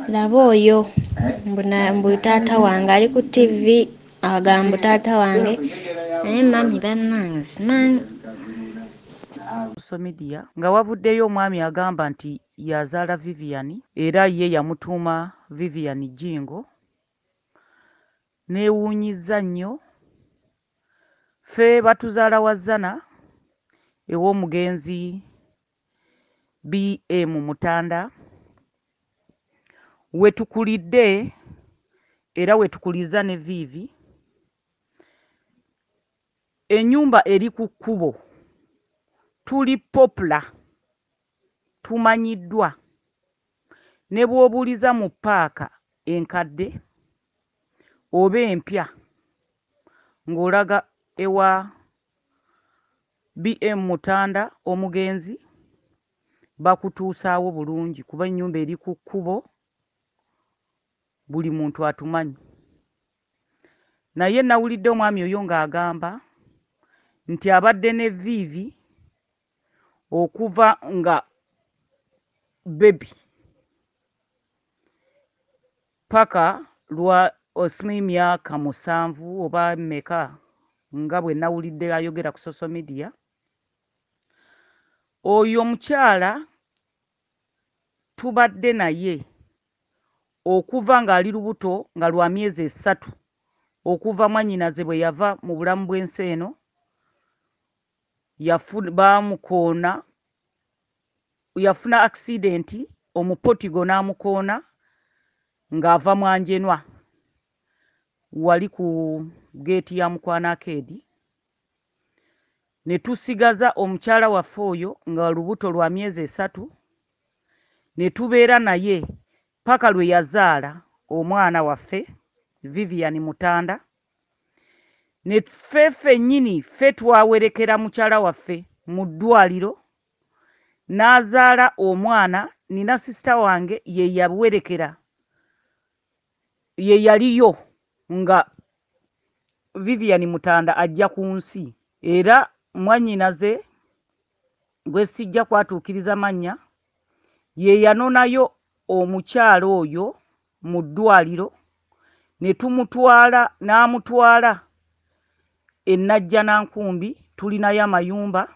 Laba oyo mbu taata wange ali ku TV agamba taata wange naye mami bannange simanyi. Social media nga wavuddeyo omwami agamba nti yazaala Vivian era ye yamutuuma Vivian Jingo. Neewuunyizza nnyo ffe batuzaala wazana ew'omugenzi BM Mutanda wetukulidde era wetukuliza ne Vivi. Ennyumba eri ku kkubo, tuli popula, tumanyiddwa. Ne bw'obuuliza mu paaka enkadde oba empya ng'olaga ewa BM Mutanda omugenzi bakutuusaawo bulungi kuba ennyumba eri ku kkubo, buli muntu atumanyi. Naye nawulidde omwami oyo ng'agamba nti abadde ne Vivi okuva nga bebi paka lwa osimanyi myaka 7 oba mmeka nga bwe nawulidde ayogera ku social media. Oyo omukyala tubadde naye okuva ng'ali lubuto nga lwa myezi 3 okuva mwannyinaze bwe yava mu bulamu bw'ensi eno baamukoona, yafuna accident, omupotigo n'amukoona ng'ava Mwanjenwa wali ku geeti ya Mukwana Arcade. Ne tusigaza omukyala waffe oyo nga lubuto lwa myezi 3 ne tubeera naye paka lwe yazaala omwana waffe Vivian Mutanda. Ne ffe nnyini ffe twawerekera mukyala waffe mu ddwaliro n'azaala omwana. Nina sisita wange ye yawerekera, ye yaliyo nga Vivian Mutanda ajja ku nsi, era mwannyinaze gwe sijja kwatuukiriza mannya ye yanonayo omukyala oyo mu ddwaliro. Ne tumutwala n'amutwala e Najjanankumbi, tulinayo amayumba,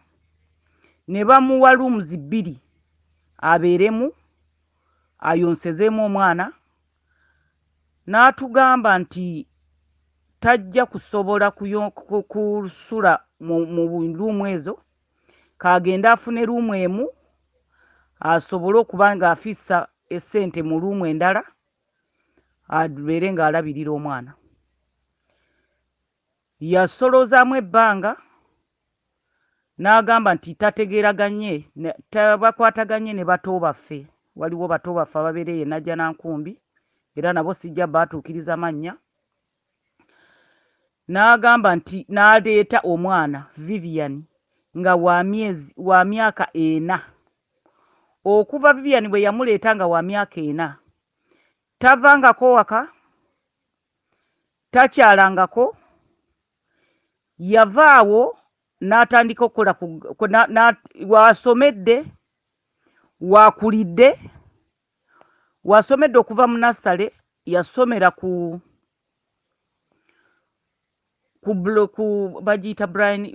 ne bamuwa rooms 2 abeeremu ayonsezeemu omwana. N'atugamba nti tajja kusobola kusula mu ruumu ezo, kaagende afune ruumu emu asobole okuba ng'afiisa essente mu ruumu endala abeere ng'alabirira omwana. Yasolozaamu ebbanga n'agamba nti tategeeraganye, bakwataganye ne bato baffe. Waliwo bato baffe ababeera e Najjanankumbi era nabo sijja baatuukiriza mannya. N'agamba nti n'aleeta omwana Vivian nga wa myaka 4. Okuva Vivian bwe yamuleeta nga wa myaka 4 tavangako waka, takyalangako, yavaawo n'atandika okukola wasomedde, wakulidde, wasomedde okuva mu nassale, yasomera ku bagiyita Brian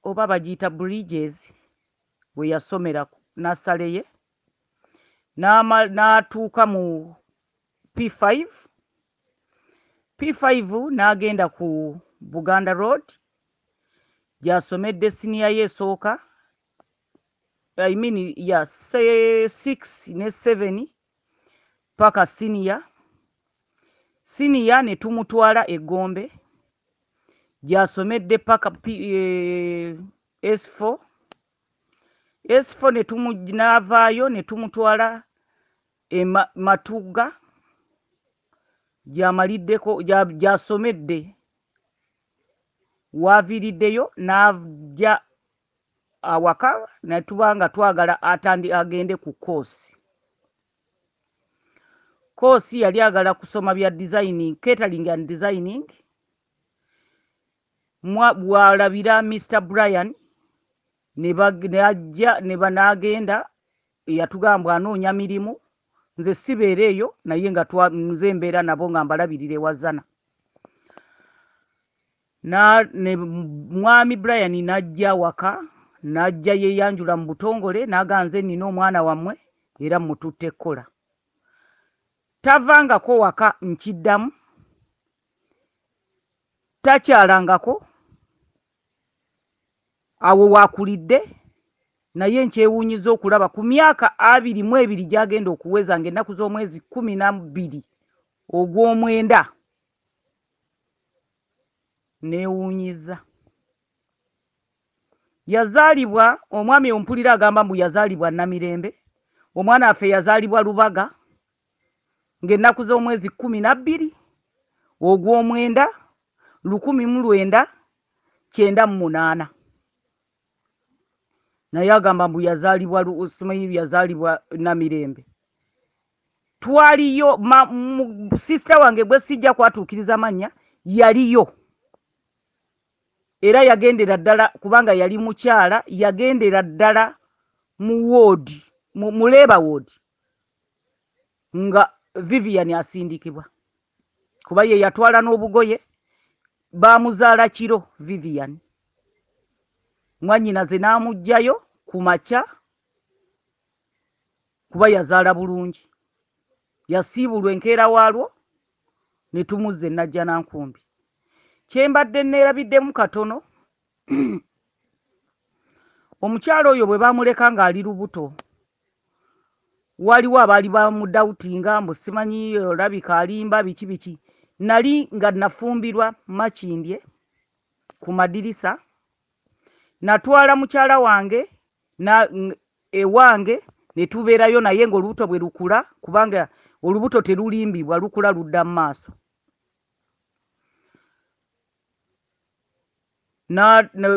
oba bagiyita Bridges we yasomera nassale ye, n'atuuka mu P5 n'agenda ku Buganda Road gy'asomedde siniya ye esooka, I mean ya 6 ne 7 paka siniya ne tumutwala e Gombe gy'asomedde paka S4 n'avaayo ne tumutwala e Matuga gy'amaliddeko gy'asomedde. Waaviiriddeyo n'ajja awaka ne tuba nga twagala agende ku koosi. Koosi yali agala kusoma bya designing, catering and designing. Bw'alabira Mr. Brian n'agenda, yatugamba anoonya mirimu nze sibeera eyo naye nga nze mbeera nabo nga mbalabirire wazana. Ne mwami Brian najja waka, najja yeyanjula mu butongole naganze nina omwana wammwe era mututte kola. Tavangako waka nkiddamu, takyalangako awo wakulidde, naye nkyewuunyiza okulaba ku myaka 22 gyagenda okuweza ng'ennaku z'omwezi 12 ogw'omwenda. Neewuunyiza. Yazaalibwa omwami ompulira agamba mbu yazaalibwa Namirembe, omwana waffe yazaalibwa Lubaga ng'ennaku z'omwezi 12 ogw'omwenda 1998. Naye agamba mbu yazaalibwa Namirembe. Twaliyo sisita wange gwe sijja kwatuukiriza mannya yaliyo. Era yagendera ddala kubanga yali mukyala, yagendera ddala mu ward, mu Labour ward nga Vivian asindikibwa. Kuba ye yatwala n'obugoye bamuzaala kiro Vivian. Mwannyinaze n'amugjayo ku makya kuba yazaala bulungi. Yasiibulwa enkeera waalwo ne tumuzza Najja Nankumbi. Kyembadde neerabiddemu katono omukyalo oyo bwe bamuleka ng'ali lubuto, waliwo abaali bamudawutinga mbu simanyi olabika alimba biki. Nali nga nafumbirwa Makindye ku madirisa, natwala mukyala wange ewange ne tubeerayo naye ng'olubuto bwe lukula, kubanga olubuto terulimbibwa lukula ludda mu maaso.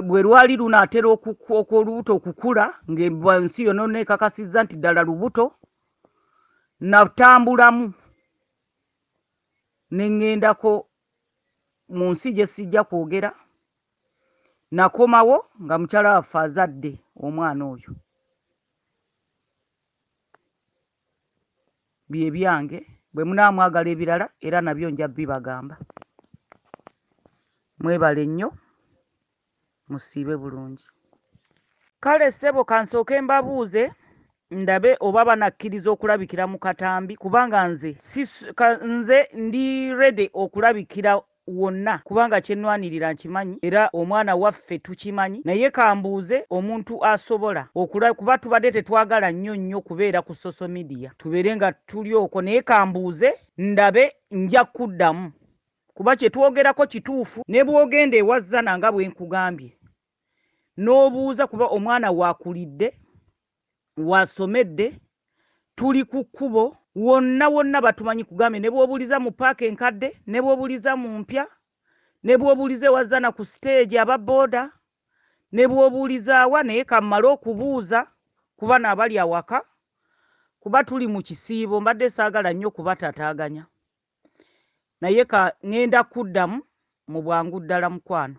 Bwe lwali lunaatera olubuto okukula ng'ensi yonna neekakasizza nti ddala lubuto, natambulamu ne ŋŋendako mu nsi gye sijja kwogera. Nakomawo nga mukyala waffe azadde omwana oyo. Bye byange, bwe munaamwagala ebirala era nabyo nja bibagamba. Mwebale nnyo, musiibe bulungi. Kale ssebo kansooke mbabuuze ndabe oba banakkiriza okulabikira mu katambi, kubanga nze ndi ready okulabikira wonna kubanga kyenwanirira nkimanyi era omwana waffe tukimanyi, naye kambuuze omuntu asobola kuba tubadde tetwagala nnyo kubeera ku social media, tubeere nga tuli okwo, naye kambuuze ndabe nja kuddamu kuba kyetwogerako kituufu. Ne bw'ogenda ewazzana nga bwe nkugambye n'obuuza, kuba omwana waakulidde wasomedde, tuli ku kkubo wonna batumanyi kugambye. Ne bw'obuuliza mu paaka enkadde, ne bw'obuuliza mu mpya, ne bw'obuuliza ewazzana ku stage ababooda, ne bw'obuuliza awa, naye kammale okubuuza kuba n'abali awaka, kuba tuli mu kisiibo. Mbadde saagala nnyo kubatataaganya, naye ka ŋŋenda kuddamu mu bwangu ddala mukwano.